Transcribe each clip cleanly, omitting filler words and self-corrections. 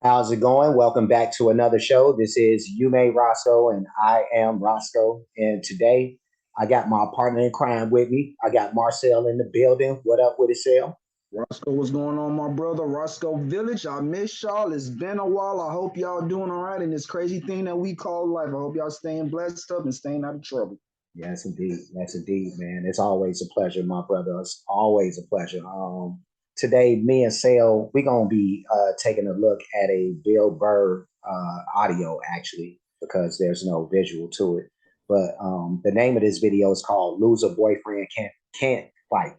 How's it going? Welcome back to another show. This is You May Roscoe, and I am Roscoe. And today I got my partner in crime with me. I got Marcel in the building. What up with it, Sel? Roscoe, what's going on, my brother? Roscoe Village. I miss y'all. It's been a while. I hope y'all doing all right in this crazy thing that we call life. I hope y'all staying blessed up and staying out of trouble. Yes, indeed. Yes, indeed, man. It's always a pleasure, my brother. It's always a pleasure. Today, me and Sale, we're gonna be taking a look at a Bill Burr audio, actually, because there's no visual to it. But the name of this video is called "Lose a Boyfriend Can't Fight."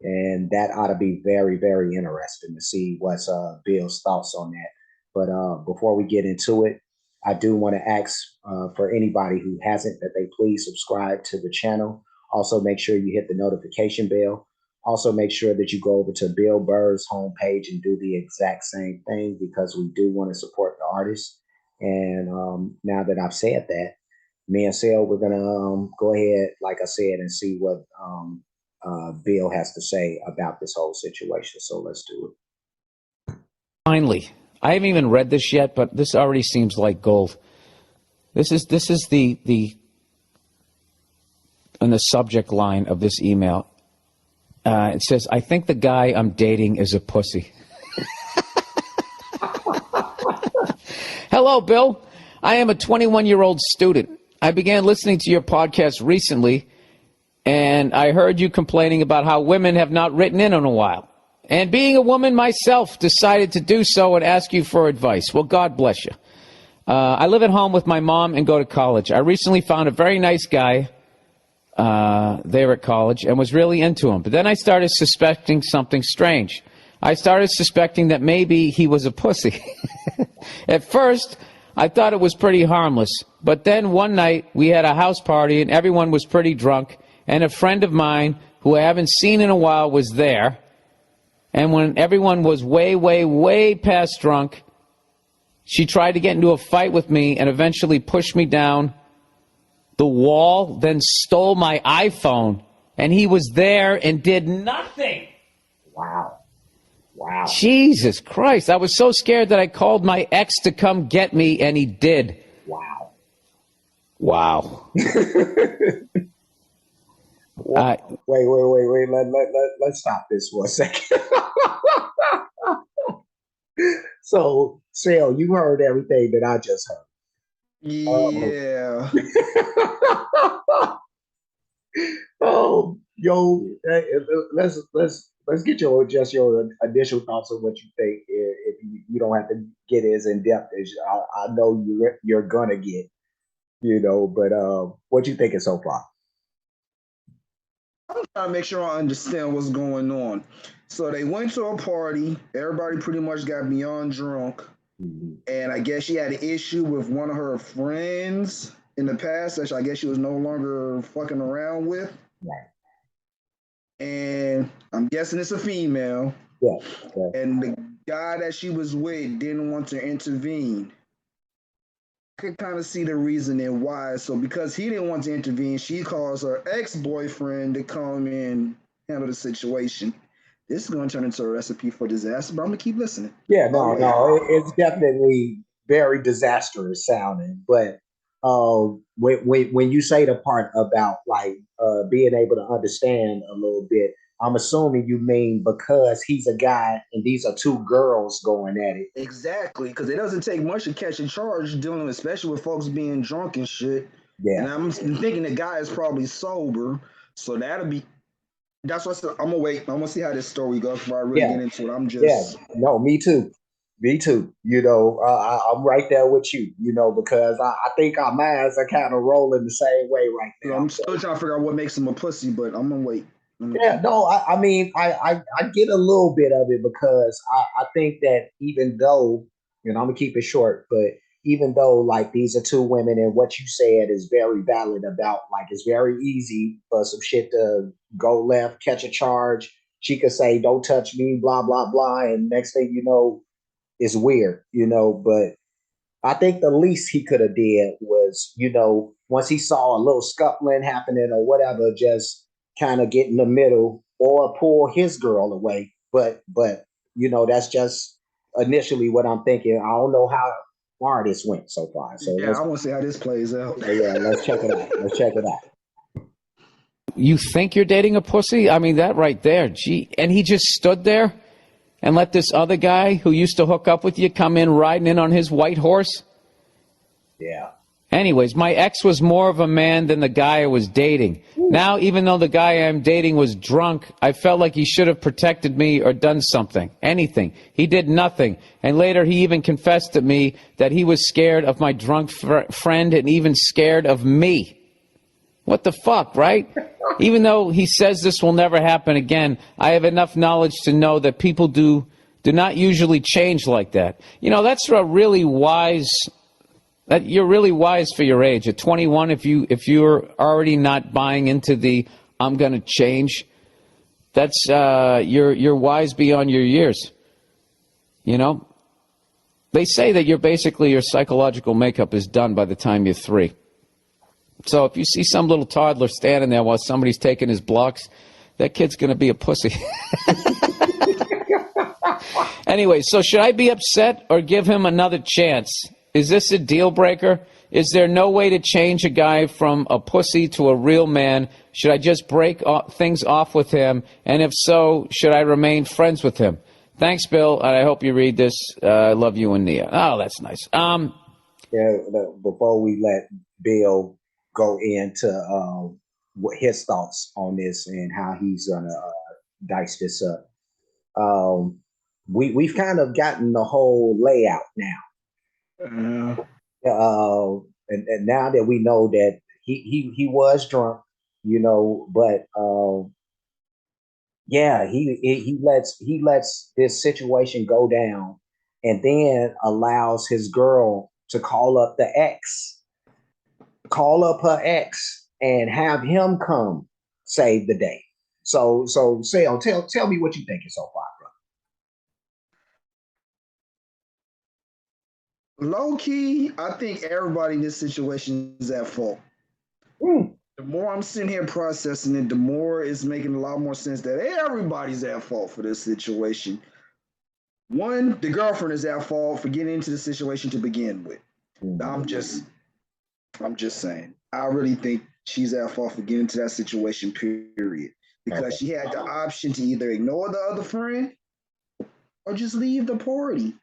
And that ought to be very, very interesting to see what's Bill's thoughts on that. But before we get into it, I do want to ask for anybody who hasn't that they please subscribe to the channel. Also, make sure you hit the notification bell. Also, make sure that you go over to Bill Burr's homepage and do the exact same thing because we do want to support the artist. And now that I've said that, me and Sale, we're gonna go ahead, like I said, and see what Bill has to say about this whole situation. So let's do it. Finally, I haven't even read this yet, but this already seems like gold. This is the in the subject line of this email. It says, "I think the guy I'm dating is a pussy." Hello, Bill. I am a 21-year-old student. I began listening to your podcast recently, and I heard you complaining about how women have not written in a while. And being a woman myself, decided to do so and ask you for advice. Well, God bless you. I live at home with my mom and go to college. I recently found a very nice guy there at college and was really into him. But then I started suspecting something strange. I started suspecting that maybe he was a pussy. At first, I thought it was pretty harmless. But then one night, we had a house party and everyone was pretty drunk. And a friend of mine, who I haven't seen in a while, was there. And when everyone was way, way, way past drunk, she tried to get into a fight with me and eventually pushed me down the wall, then stole my iPhone. And he was there and did nothing. Wow. Wow. Jesus Christ. I was so scared that I called my ex to come get me, and he did. Wow. Wow. Wait. Let's stop this for a second. So, Sale, you heard everything that I just heard. Yeah. Yo, let's get your initial thoughts on what you think. If you don't have to get as in depth as I know you're gonna get, But what you thinking so far? I'm trying to make sure I understand what's going on. So they went to a party. Everybody pretty much got beyond drunk. Mhm. And I guess she had an issue with one of her friends in the past that I guess she was no longer fucking around with. Right. And I'm guessing it's a female. Yeah. Yeah. And the guy that she was with didn't want to intervene. I could kind of see the reasoning why. So because he didn't want to intervene, she calls her ex-boyfriend to come and handle the situation. This is going to turn into a recipe for disaster, but I'm gonna keep listening. Yeah, Oh no, wait, no, it's definitely very disastrous sounding. But when you say the part about like being able to understand a little bit, I'm assuming you mean because he's a guy and these are two girls going at it. exactly, because it doesn't take much to catch a charge dealing, especially with folks being drunk and shit. And Yeah, I'm thinking the guy is probably sober, so that'll be. That's what I'm gonna wait. I'm gonna see how this story goes before I really yeah, get into it. I'm yeah. just No, me too. Me too. I'm right there with you. Because I think our minds are kind of rolling the same way right now. I'm still trying to figure out what makes him a pussy, but I'm gonna wait. I'm gonna Yeah, keep. no, I mean, I get a little bit of it because I think that even though, I'm gonna keep it short, but even though like these are two women and what you said is very valid about like it's very easy for some shit to go left, catch a charge. She could say, "Don't touch me," blah blah blah, and next thing you know, it's weird, But I think the least he could have did was, once he saw a little scuffling happening or whatever, just kind of get in the middle or pull his girl away. But that's just initially what I'm thinking. I don't know how far this went so far. So Yeah, I want to see how this plays out. yeah, let's check it out. Let's check it out. You think you're dating a pussy? I mean, that right there. Gee, and he just stood there and let this other guy who used to hook up with you come in riding in on his white horse? Yeah. Anyways, my ex was more of a man than the guy I was dating. Now, even though the guy I'm dating was drunk, I felt like he should have protected me or done something, anything. He did nothing. And later he even confessed to me that he was scared of my drunk friend and even scared of me. What the fuck, right? Even though he says this will never happen again, I have enough knowledge to know that people do not usually change like that. You know, that's a really wise... You're really wise for your age. At 21, if you're already not buying into the "I'm going to change," that's you're wise beyond your years. You know, they say that your psychological makeup is done by the time you're 3. So if you see some little toddler standing there while somebody's taking his blocks, that kid's going to be a pussy. Anyway, so should I be upset or give him another chance? Is this a deal breaker? Is there no way to change a guy from a pussy to a real man? Should I just break things off with him? And if so, should I remain friends with him? Thanks, Bill, and I hope you read this. I love you and Nia. Oh, that's nice. Yeah. Before we let Bill go into what his thoughts on this and how he's gonna dice this up, we've kind of gotten the whole layout now. And now that we know that he was drunk, you know, but yeah, he lets this situation go down, and then allows his girl to call up her ex, and have him come save the day. So Sal, tell me what you think so far, Low key, I think everybody in this situation is at fault. bro. The more I'm sitting here processing it, the more it's making a lot more sense that everybody's at fault for this situation. One, the girlfriend is at fault for getting into the situation to begin with. I'm just saying. I really think she's at fault for getting into that situation, period. Because Okay. she had the option to either ignore the other friend or just leave the party.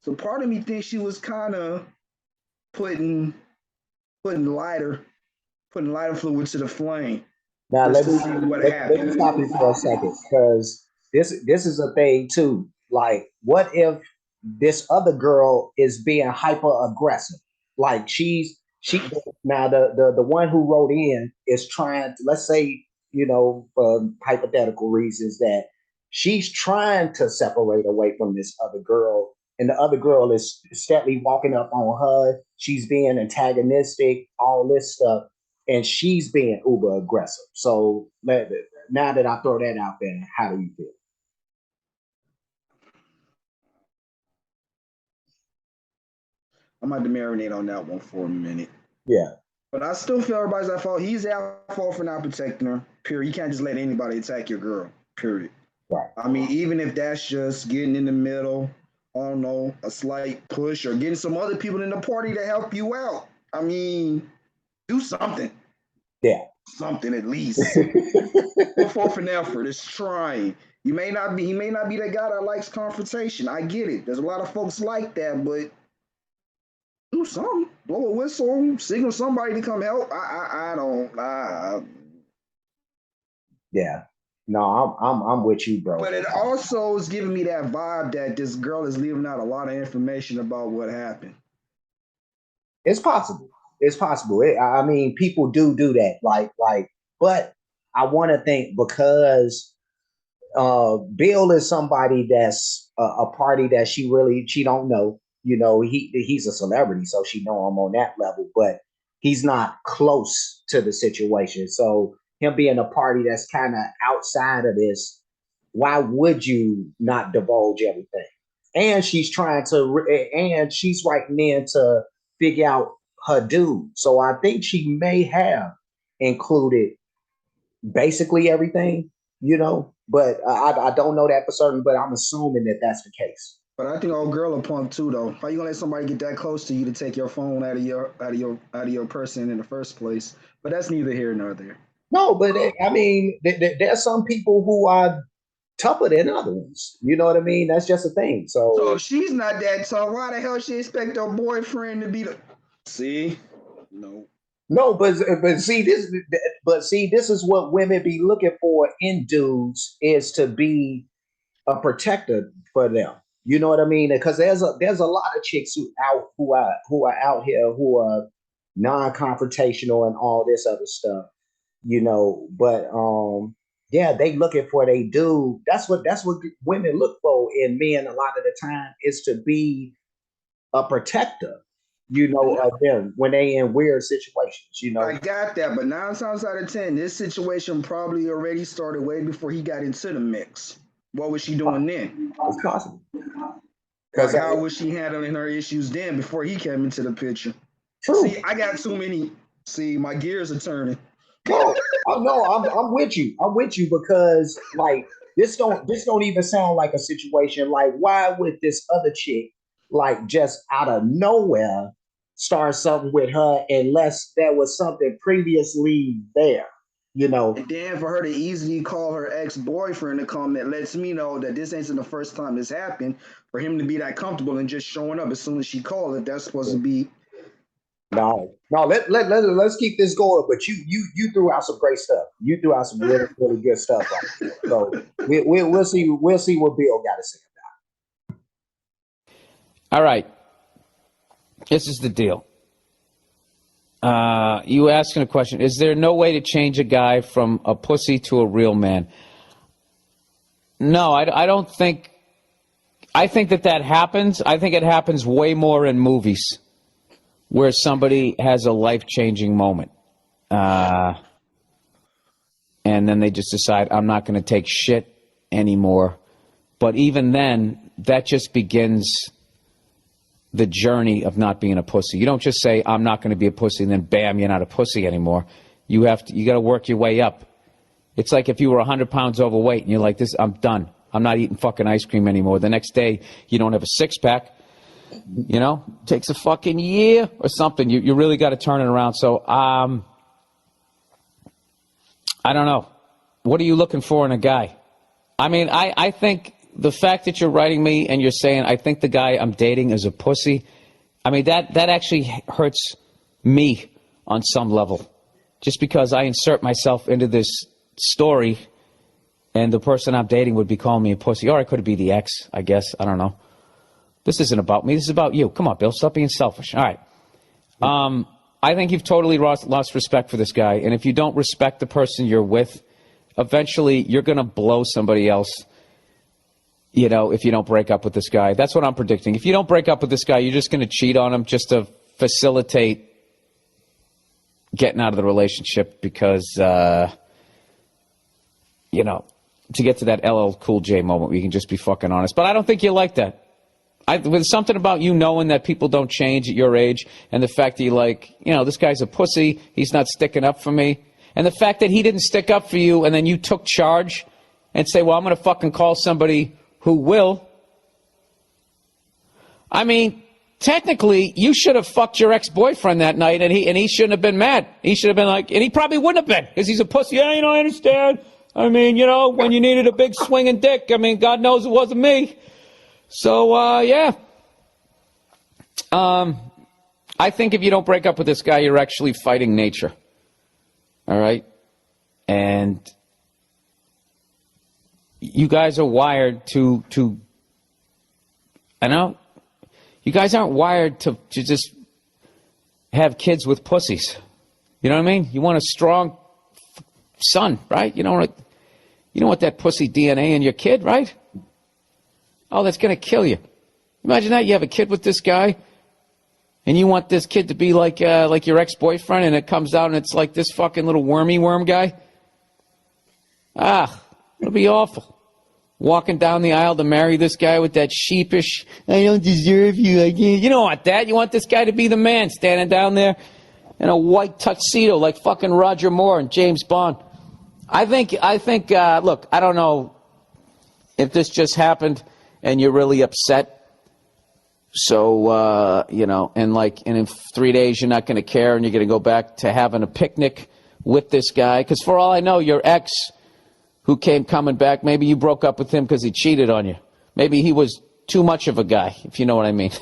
So part of me thinks she was kind of putting putting lighter putting lighter fluid to the flame Now just to see what let me happened. stop you for a second, because this is a thing too. Like, what if this other girl is being hyper aggressive? Like she now the one who wrote in is trying to, let's say, you know, for hypothetical reasons, that she's trying to separate away from this other girl, and the other girl is steadily walking up on her. She's being antagonistic, all this stuff, and she's being uber aggressive. So now that I throw that out there, how do you feel? I might have to marinate on that one for a minute. Yeah, But I still feel everybody's at fault. He's at fault for not protecting her. Period. You can't just let anybody attack your girl. Period. right. I mean, even if that's just getting in the middle, I don't know, a slight push or getting some other people in the party to help you out. I mean, do something. Yeah. Something at least. Put forth an effort. It's trying. He may not be the guy that likes confrontation. I get it. There's a lot of folks like that, but do something. Blow a whistle, signal somebody to come help. I don't. Yeah. No, I'm with you, bro. But it also is giving me that vibe that this girl is leaving out a lot of information about what happened. It's possible. It's possible. I mean, people do that. But I want to think, because Bill is somebody that's a party that she don't know. You know, he's a celebrity, so she know him on that level, but he's not close to the situation. So him being a party that's kind of outside of this, why would you not divulge everything? And and she's writing in to figure out her dude. So I think she may have included basically everything, you know, but I don't know that for certain, but I'm assuming that that's the case. But I think old girl a punk too, though. How you gonna let somebody get that close to you to take your phone out of your person in the first place? But that's neither here nor there. No, but I mean, there's some people who are tougher than other ones. You know what I mean? That's just a thing. So So if she's not that tough, why the hell she expect her boyfriend to be the? See, no. no, but see, this is what women be looking for in dudes is to be a protector for them. You know what I mean? Because there's a lot of chicks who are out here who are non-confrontational and all this other stuff. But yeah, they looking for they dude. That's what women look for in men a lot of the time is to be a protector, of them when they in weird situations. I got that, but 9 times out of 10, this situation probably already started way before he got into the mix. What was she doing then? It's possible. Like, Because how was she handling her issues then before he came into the picture? true. See, I got too many. See, my gears are turning. No, no, I'm with you. I'm with you because like this don't even sound like a situation like why would this other chick like just out of nowhere start something with her unless there was something previously there, you know? And then for her to easily call her ex-boyfriend to come, that lets me know that this ain't the first time this happened. For him to be that comfortable and just showing up as soon as she called it, that's supposed to be. No. Let's keep this going. But you threw out some great stuff. You threw out some really really good stuff. Right? So we'll see what Bill got to say. All right. This is the deal. You asking a question. Is there no way to change a guy from a pussy to a real man? No, I don't think. I think that happens. I think it happens way more in movies where somebody has a life-changing moment. And then they just decide, I'm not going to take shit anymore. But even then, that just begins the journey of not being a pussy. You don't just say, I'm not going to be a pussy, and then bam, you're not a pussy anymore. You got to work your way up. It's like if you were 100 pounds overweight and you're like, I'm done. I'm not eating fucking ice cream anymore. The next day, you don't have a six-pack. Takes a fucking year or something. You really got to turn it around. So, I don't know. What are you looking for in a guy? I mean, I think the fact that you're writing me and you're saying, I think the guy I'm dating is a pussy. I mean, that actually hurts me on some level. Just because I insert myself into this story and the person I'm dating would be calling me a pussy. Or it could be the ex, I guess. I don't know. This isn't about me. This is about you. Come on, Bill. Stop being selfish. All right. I think you've totally lost respect for this guy. And if you don't respect the person you're with, eventually you're going to blow somebody else, if you don't break up with this guy. That's what I'm predicting. If you don't break up with this guy, you're just going to cheat on him just to facilitate getting out of the relationship because, to get to that LL Cool J moment where you can just be fucking honest. But I don't think you like that. There's something about you knowing that people don't change at your age, and the fact that you're like, this guy's a pussy, he's not sticking up for me, and the fact that he didn't stick up for you, and then you took charge and say, well, I'm going to fucking call somebody who will. I mean, technically, you should have fucked your ex-boyfriend that night, and he shouldn't have been mad. He should have been like, and he probably wouldn't have been, because he's a pussy. Yeah, I understand. I mean, when you needed a big swinging dick, I mean, God knows it wasn't me. So, yeah. I think if you don't break up with this guy, you're actually fighting nature. All right? And you guys are wired to I know, you guys aren't wired to just have kids with pussies. You know what I mean? You want a strong son, right? You don't want that pussy DNA in your kid, right? Oh, that's going to kill you. Imagine that. You have a kid with this guy, and you want this kid to be like your ex-boyfriend, and it comes out and it's like this fucking little worm guy. It'll be awful. Walking down the aisle to marry this guy with that sheepish, I don't deserve you. You don't want that. You want this guy to be the man, standing down there in a white tuxedo like fucking Roger Moore and James Bond. I think. Look, I don't know if this just happened and you're really upset So, and in 3 days, you're not going to care and you're going to go back to having a picnic with this guy. Because for all I know, your ex who came coming back, maybe you broke up with him because he cheated on you. Maybe he was too much of a guy, if you know what I mean.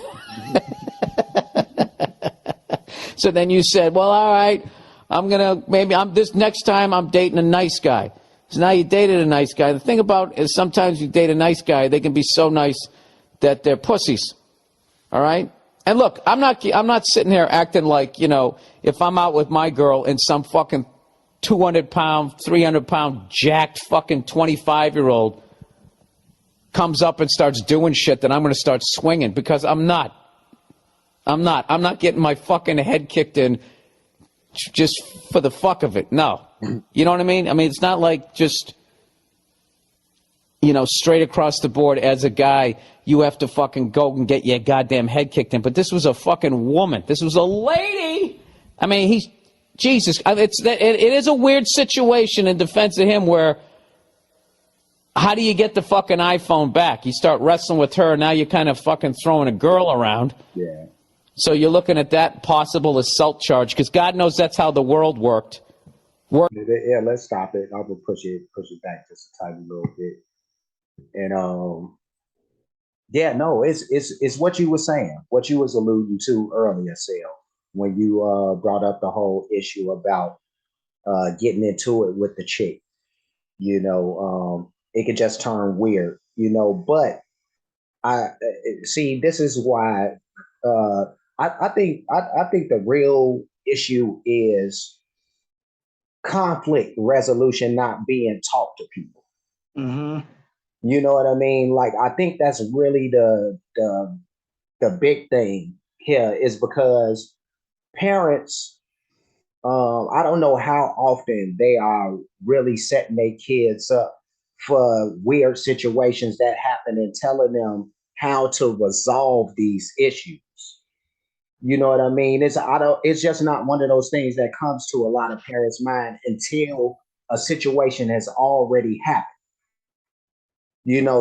So then you said, well, all right, this next time I'm dating a nice guy. So now you dated a nice guy. The thing about is sometimes you date a nice guy, they can be so nice that they're pussies. All right? And look, I'm not sitting here acting like, if I'm out with my girl and some fucking 200-pound, 300-pound jacked fucking 25-year-old comes up and starts doing shit, that I'm going to start swinging, because I'm not. I'm not getting my fucking head kicked in just for the fuck of it. No. You know what I mean? I mean, it's not like just, straight across the board as a guy, you have to fucking go and get your goddamn head kicked in. But this was a fucking woman. This was a lady. I mean, Jesus. It is a weird situation in defense of him where, how do you get the fucking iPhone back? You start wrestling with her, now you're kind of fucking throwing a girl around. Yeah. So you're looking at that possible assault charge, because God knows that's how the world worked. Yeah, let's stop it. I'm gonna push it back just a tiny little bit. And yeah, no, it's what you were saying, what you was alluding to earlier, Sal, when you brought up the whole issue about getting into it with the chick. It could just turn weird, But I see. This is why I think the real issue is conflict resolution not being taught to people. Mm-hmm. You know what I mean? Like, I think that's really the big thing here, is because parents, I don't know how often they are really setting their kids up for weird situations that happen and telling them how to resolve these issues. You know what I mean? It's just not one of those things that comes to a lot of parents' mind until a situation has already happened.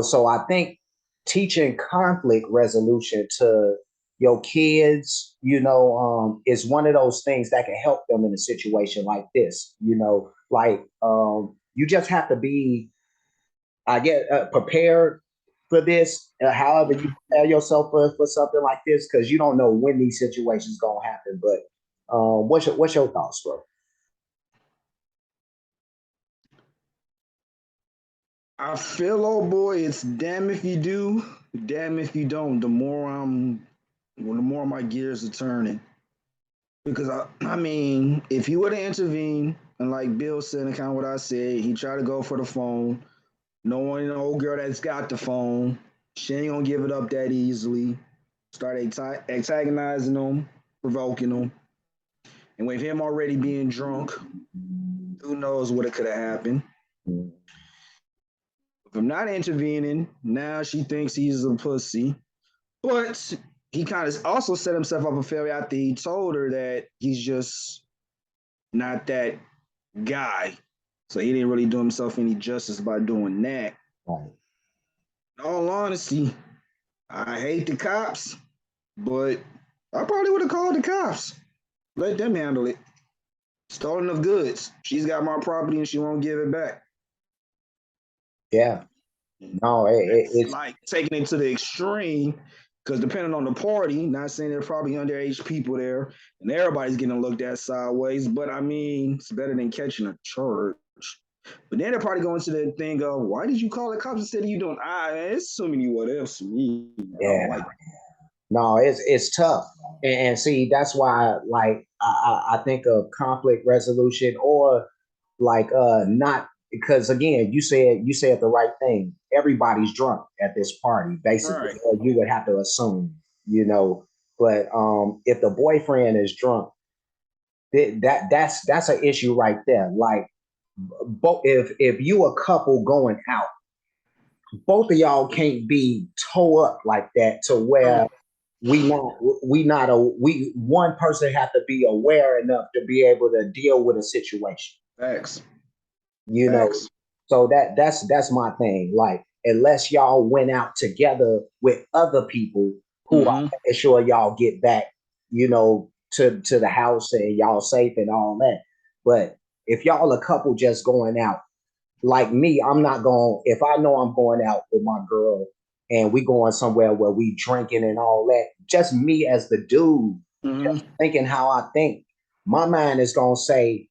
So I think teaching conflict resolution to your kids, is one of those things that can help them in a situation like this. You just have to be, I get prepared for this. However, you prepare yourself for something like this, because you don't know when these situations gonna happen. But what's your thoughts, bro? I feel, oh boy, it's damn if you do, damn if you don't. The more my gears are turning. Because I mean, if he would have intervened, and like Bill said, and kind of what I said, he tried to go for the phone. No one, the old girl that's got the phone, she ain't gonna give it up that easily. Start antagonizing him, provoking him, and with him already being drunk, who knows what it could have happened. Mm. If I'm not intervening, now she thinks he's a pussy. But he kind of also set himself up a failure after he told her that he's just not that guy. So he didn't really do himself any justice by doing that. Right. In all honesty, I hate the cops, but I probably would have called the cops. Let them handle it. Stolen of goods. She's got my property and she won't give it back. Yeah. No, it's Like taking it to the extreme, because depending on the party, not saying there are probably underage people there, and everybody's getting looked at sideways, but I mean, it's better than catching a charge. But then they're probably going to the thing of, why did you call the cops instead of you doing, it's so many what ifs for me. yeah. No, it's tough, and see, that's why, like, I think of conflict resolution, or like not, because again, you said the right thing. Everybody's drunk at this party, basically, Right. or you would have to assume, But if the boyfriend is drunk, that's an issue right there. Like, if you a couple going out, both of y'all can't be toe up like that, to where we one person have to be aware enough to be able to deal with a situation. Facts. You know, Facts. so that's my thing. Like, unless y'all went out together with other people Cool. I'm making sure y'all get back, to the house and y'all safe and all that. But if y'all a couple just going out, like me, I'm not going. If I know I'm going out with my girl and we going somewhere where we drinking and all that, just me as the dude, just thinking how I think, my mind is gonna say,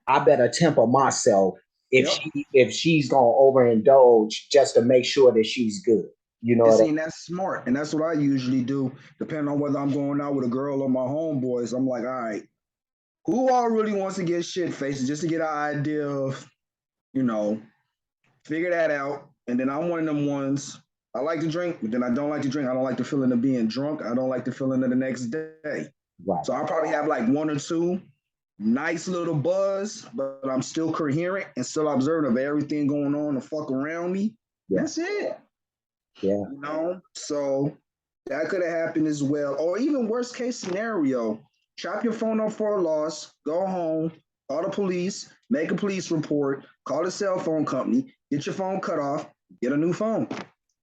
I better temper myself if she's gonna overindulge just to make sure that she's good. You know And what I see, that's smart. And that's what I usually do, depending on whether I'm going out with a girl or my homeboys. I'm like, all right, who all really wants to get shit faced just to get an idea of, you know, figure that out. And then I'm one of them ones. I like to drink, but then I don't like to drink. I don't like the feeling of being drunk. I don't like the feeling of the next day. Right. So I probably have like one or two nice little buzz, but I'm still coherent and still observant of everything going on the fuck around me. Yeah. That's it. Yeah. So that could have happened as well. Or even worst case scenario, chop your phone up for a loss, go home, call the police, make a police report, call the cell phone company, get your phone cut off, get a new phone.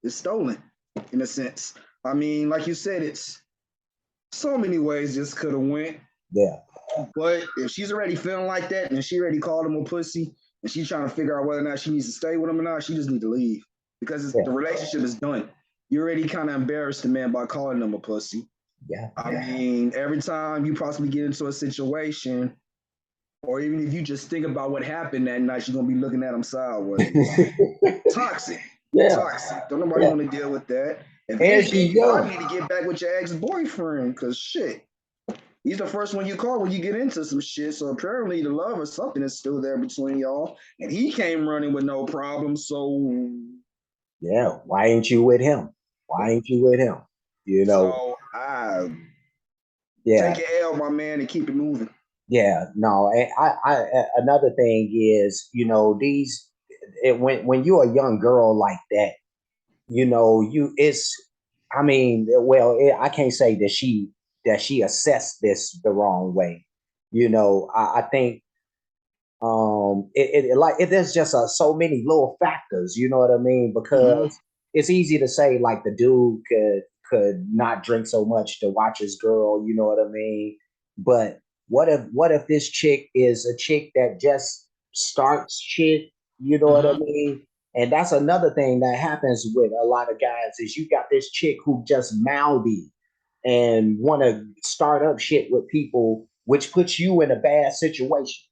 It's stolen, in a sense. I mean, like you said, it's so many ways this could have went. Yeah. But if she's already feeling like that and she already called him a pussy and she's trying to figure out whether or not she needs to stay with him or not, she just need to leave because the relationship is done. You already kind of embarrassed the man by calling him a pussy. Yeah. I mean, every time you possibly get into a situation, or even if you just think about what happened that night, you're gonna be looking at him sideways. Toxic. Yeah. Toxic. Don't nobody want to deal with that. If And she's you young. need to get back with your ex-boyfriend, because shit. He's the first one you call when you get into some shit. So apparently the love or something is still there between y'all. And he came running with no problem. So yeah, why ain't you with him? Why ain't you with him? So I take your L, my man, and keep it moving. Yeah, no. I another thing is, when you're a young girl like that, I can't say that she assessed this the wrong way. I think there's just so many little factors, you know what I mean? Because it's easy to say like the dude could not drink so much to watch his girl, you know what I mean? But what if this chick is a chick that just starts shit, you know what I mean? And that's another thing that happens with a lot of guys is you got this chick who just mouthy and want to start up shit with people, which puts you in a bad situation.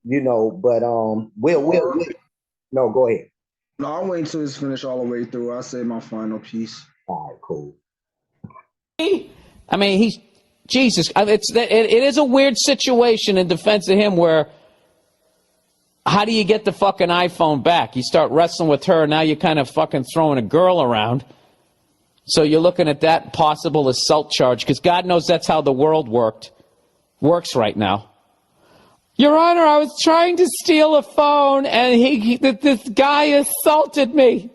But we'll no, go ahead. No, I'll wait until it's finished all the way through. I'll say my final piece. All right, cool. I mean, Jesus. It is a weird situation in defense of him where how do you get the fucking iPhone back? You start wrestling with her, now you're kind of fucking throwing a girl around. So you're looking at that possible assault charge because God knows that's how the world works right now. Your Honor, I was trying to steal a phone and this guy assaulted me.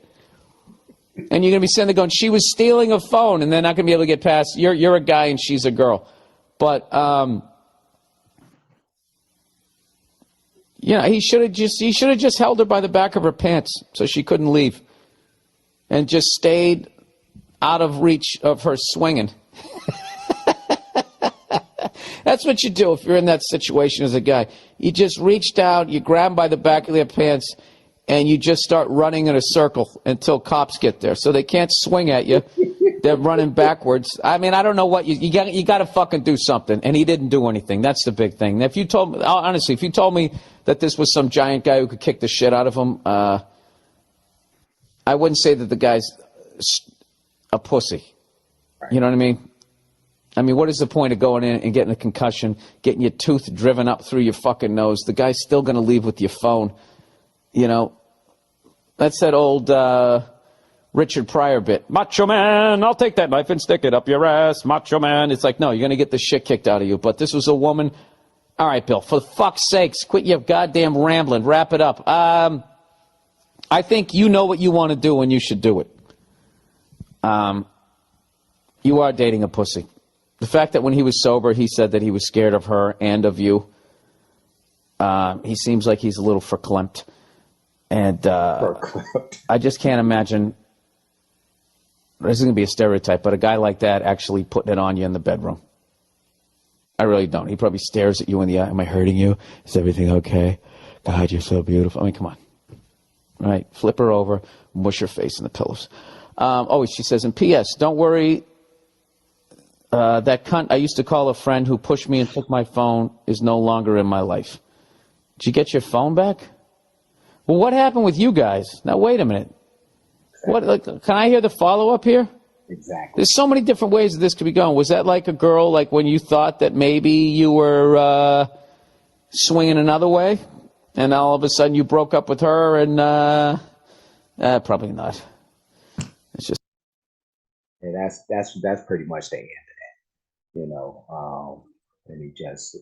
And you're going to be sitting there going, she was stealing a phone, and they're not going to be able to get past, you're a guy and she's a girl. But, he should have just held her by the back of her pants so she couldn't leave and just stayed out of reach of her swinging. That's what you do if you're in that situation as a guy. You just reach down, you grab them by the back of their pants, and you just start running in a circle until cops get there. So they can't swing at you. They're running backwards. I mean, I don't know what you got to fucking do something. And he didn't do anything. That's the big thing. If you told me, honestly, if you told me that this was some giant guy who could kick the shit out of him, I wouldn't say that the guy's a pussy. You know what I mean? I mean, what is the point of going in and getting a concussion, getting your tooth driven up through your fucking nose? The guy's still going to leave with your phone. That's that old Richard Pryor bit. Macho man, I'll take that knife and stick it up your ass. Macho man. It's like, no, you're going to get the shit kicked out of you. But this was a woman. All right, Bill, for fuck's sakes, quit your goddamn rambling. Wrap it up. I think you know what you want to do and you should do it. You are dating a pussy. The fact that when he was sober, he said that he was scared of her and of you. He seems like he's a little verklempt. And I just can't imagine this is going to be a stereotype, but a guy like that actually putting it on you in the bedroom. I really don't. He probably stares at you in the eye. Am I hurting you? Is everything okay? God, you're so beautiful. I mean, come on. All right, flip her over, mush her face in the pillows. She says, and P.S., don't worry, that cunt I used to call a friend who pushed me and took my phone is no longer in my life. Did you get your phone back? Well, what happened with you guys? Now, wait a minute. Can I hear the follow-up here? Exactly. There's so many different ways that this could be going. Was that like a girl, like when you thought that maybe you were swinging another way, and all of a sudden you broke up with her, and probably not. It's just. Yeah, that's pretty much the end of that. And he just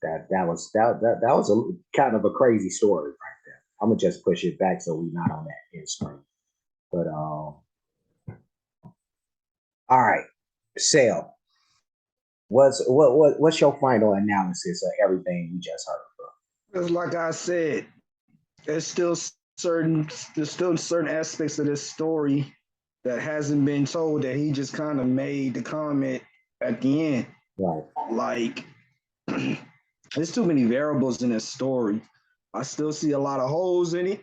that was a kind of a crazy story right there. I'm gonna just push it back so we're not on that end screen. But all right, Sale. What's your final analysis of everything we just heard, bro? Because like I said, there's still certain aspects of this story that hasn't been told that he just kind of made the comment at the end. Right. Like, there's too many variables in this story. I still see a lot of holes in it,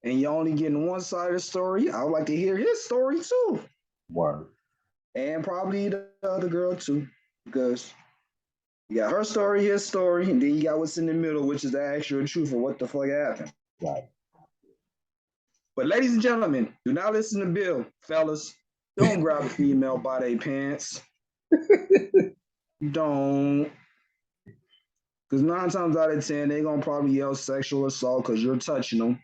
and you're only getting one side of the story. I would like to hear his story too. Word. And probably the other girl too, because you got her story, his story, and then you got what's in the middle, which is the actual truth of what the fuck happened. Right. But ladies and gentlemen, do not listen to Bill, fellas. Don't grab a female by their pants. Don't. Because 9 times out of 10, they're going to probably yell sexual assault because you're touching them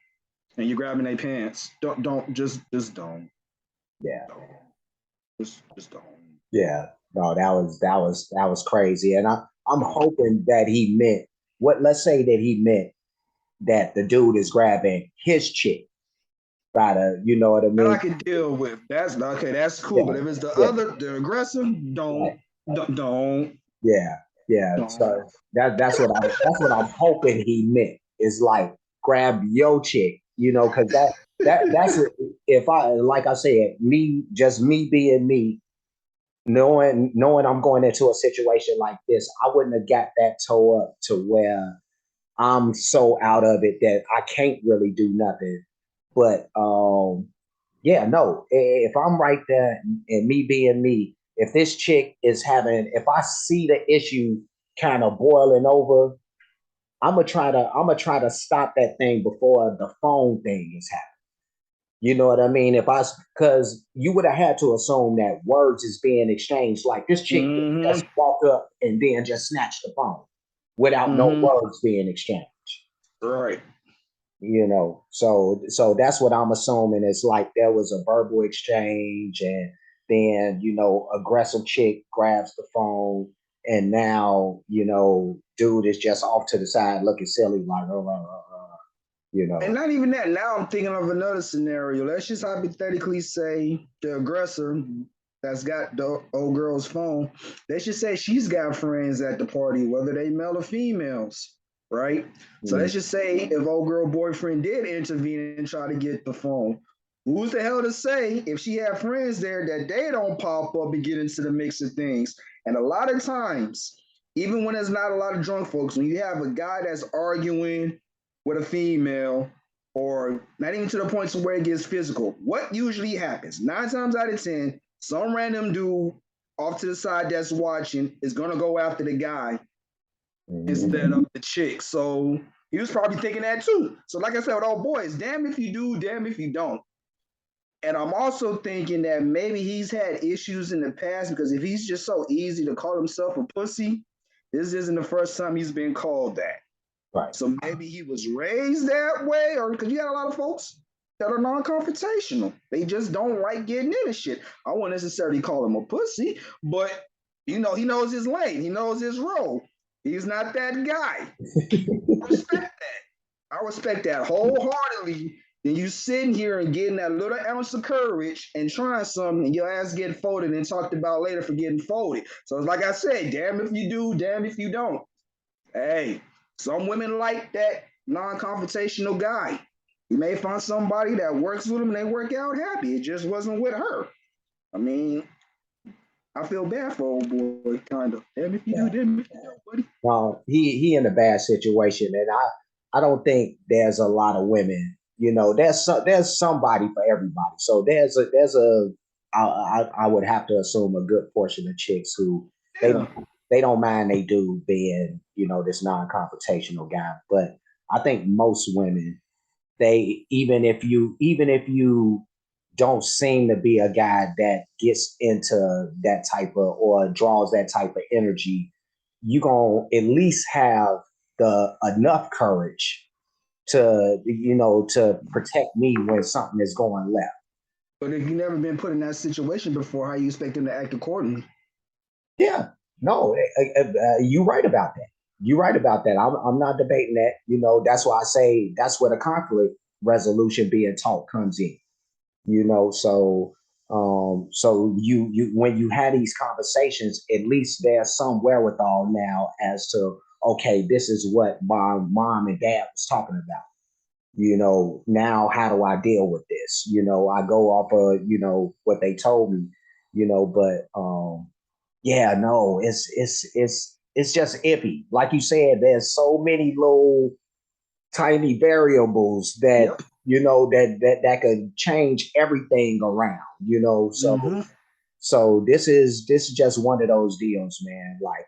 and you're grabbing their pants. Just don't. Yeah. Just don't. Yeah. No, that was crazy. And I'm hoping that he meant let's say that he meant that the dude is grabbing his chick. You know what I mean? That I can deal with. That's okay, that's cool. Yeah. But if it's the aggressive, don't. Yeah. Don't. So that's what I'm hoping he meant. Is like grab your chick, because that's if I, like I said, me being me, knowing I'm going into a situation like this, I wouldn't have got that toe up to where I'm so out of it that I can't really do nothing. But if I'm right there and me being me, if this chick if I see the issue kind of boiling over, I'm gonna try to stop that thing before the phone thing is happening. You know what I mean? Because you would have had to assume that words is being exchanged. Like this chick just walked up and then just snatched the phone without no words being exchanged. Right. So that's what I'm assuming. It's like there was a verbal exchange, and then aggressive chick grabs the phone, and now dude is just off to the side looking silly, like And not even that. Now I'm thinking of another scenario. Let's just hypothetically say the aggressor that's got the old girl's phone. Let's just say she's got friends at the party, whether they male or females. Right? So let's just say if old girl boyfriend did intervene and try to get the phone, who's the hell to say if she had friends there that they don't pop up and get into the mix of things? And a lot of times, even when there's not a lot of drunk folks, when you have a guy that's arguing with a female, or not even to the point where it gets physical, what usually happens? 9 times out of 10, some random dude off to the side that's watching is gonna go after the guy instead of the chick. So he was probably thinking that too. So like I said, with old boys, damn if you do, damn if you don't. And I'm also thinking that maybe he's had issues in the past, because if he's just so easy to call himself a pussy, this isn't the first time he's been called that. Right. So maybe he was raised that way, or because you got a lot of folks that are non-confrontational. They just don't like getting into shit. I won't necessarily call him a pussy, but he knows his lane. He knows his role. He's not that guy. I respect that wholeheartedly. Then you sitting here and getting that little ounce of courage and trying something, and your ass getting folded and talked about later for getting folded. So it's like I said, damn if you do, damn if you don't. Hey, some women like that non-confrontational guy. You may find somebody that works with him and they work out happy. It just wasn't with her. I mean, I feel bad for old boy, kind of. Damn if you do, Yeah. damn if you don't, buddy. No, he in a bad situation, and I don't think there's a lot of women. There's somebody for everybody. So there's a I would have to assume a good portion of chicks who they Yeah. don't they don't mind they dude being this non-confrontational guy, but I think most women, they even if you don't seem to be a guy that gets into that type of or draws that type of energy, you gonna at least have the enough courage to protect me when something is going left. But if you never been put in that situation before, how you expect them to act accordingly? Yeah, no, you're right about that. You're right about that. I'm not debating that. That's why I say that's where the conflict resolution being taught comes in. So you when you had these conversations, at least there's some wherewithal now as to, okay, this is what my mom and dad was talking about. Now how do I deal with this? I go off of what they told me. But yeah, no, it's just iffy. Like you said, there's so many little tiny variables that Yep. that could change everything around. So Mm-hmm. this is just one of those deals, man. Like,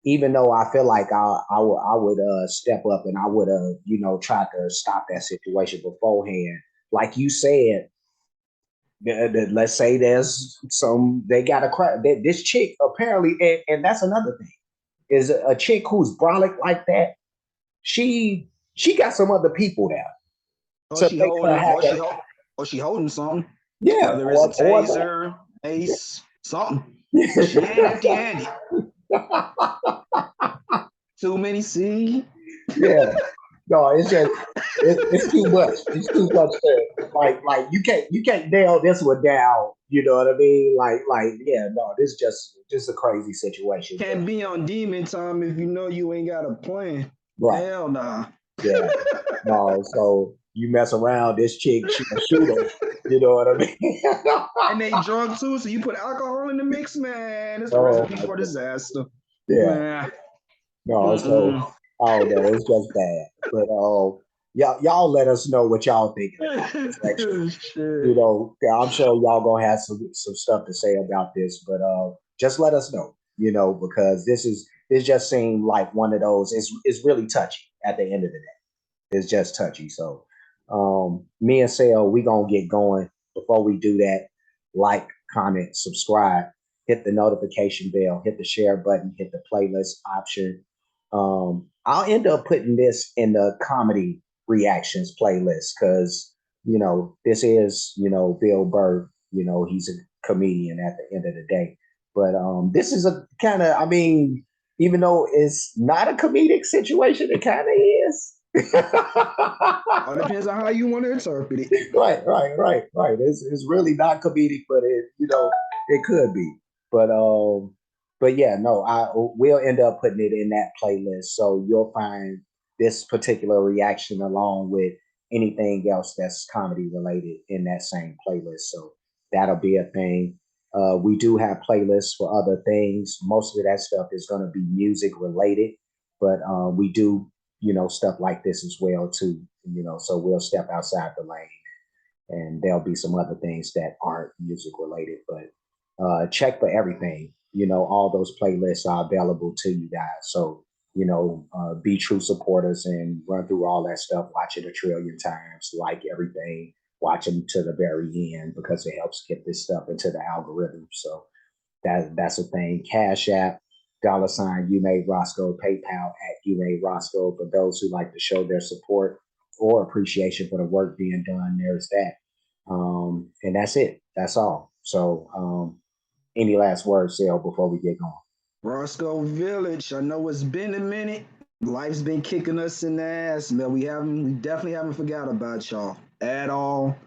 even though I feel like I would step up and I would have tried to stop that situation beforehand. Like you said, let's say there's some they got a crack. This chick apparently, and that's another thing, is a chick who's brolic like that. She got some other people there. Or So she they could holding, have or that. she holding something, Yeah, whether it's a or taser, mace, something. She ain't that. empty-handed. Too many see. Yeah. No, it's just it's too much. It's too much to like you can't nail this one down. You know what I mean? Like yeah, no, this is just a crazy situation. But Can't be on demon time if you know you ain't got a plan. right, Hell nah. yeah, no. So you mess around, this chick, she a shooter. You know what I mean? And they drunk too, so you put alcohol in the mix, man. It's a Oh recipe my for god. disaster. Yeah. Man. No, so Mm-mm. I don't know. It's just bad. But y'all let us know what y'all thinking about this next. Shit. Yeah, I'm sure y'all gonna have some stuff to say about this, but just let us know, because this just seemed like one of those. It's really touchy at the end of the day. It's just touchy. So, me and Sale, we gonna get going. Before we do that, like, comment, subscribe, hit the notification bell, hit the share button, hit the playlist option. I'll end up putting this in the comedy reactions playlist because this is Bill Burr. He's a comedian at the end of the day. But this is a kind of, I mean, even though it's not a comedic situation, it kind of is. All depends on how you want to interpret it. Right. It's really not comedic, but it could be. But but yeah, no, I will end up putting it in that playlist, so you'll find this particular reaction along with anything else that's comedy related in that same playlist. So that'll be a thing. We do have playlists for other things. Most of that stuff is going to be music related, but we do stuff like this as well too. So we'll step outside the lane, and there'll be some other things that aren't music related. But check for everything. All those playlists are available to you guys. So be true supporters and run through all that stuff. Watch it a trillion times. Like everything. Watch them to the very end because it helps get this stuff into the algorithm. So that's a thing. Cash App, $ you made Roscoe, PayPal at you made Roscoe for those who like to show their support or appreciation for the work being done. There's that. And that's it. That's all. So any last words, Sale, before we get going? Roscoe Village. I know it's been a minute. Life's been kicking us in the ass, but we definitely haven't forgot about y'all at all.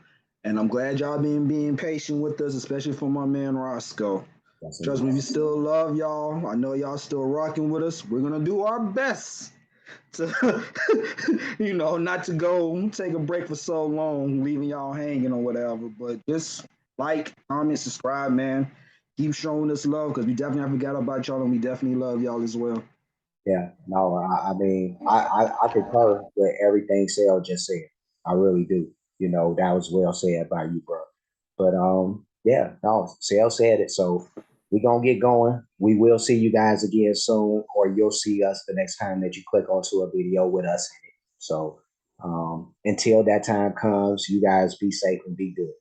And I'm glad y'all being patient with us, especially for my man Roscoe. That's Trust me, we it. still love y'all. I know y'all still rocking with us. We're gonna do our best to, not to go take a break for so long, leaving y'all hanging or whatever. But just Like, comment, subscribe, man. Keep showing us love because we definitely haven't forgot about y'all and we definitely love y'all as well. Yeah, no, I mean, I concur with everything Sale just said. I really do. You know, that was well said by you, bro. But yeah, no, Sale said it. So we're gonna get going. We will see you guys again soon, or you'll see us the next time that you click onto a video with us in it. So until that time comes, you guys be safe and be good.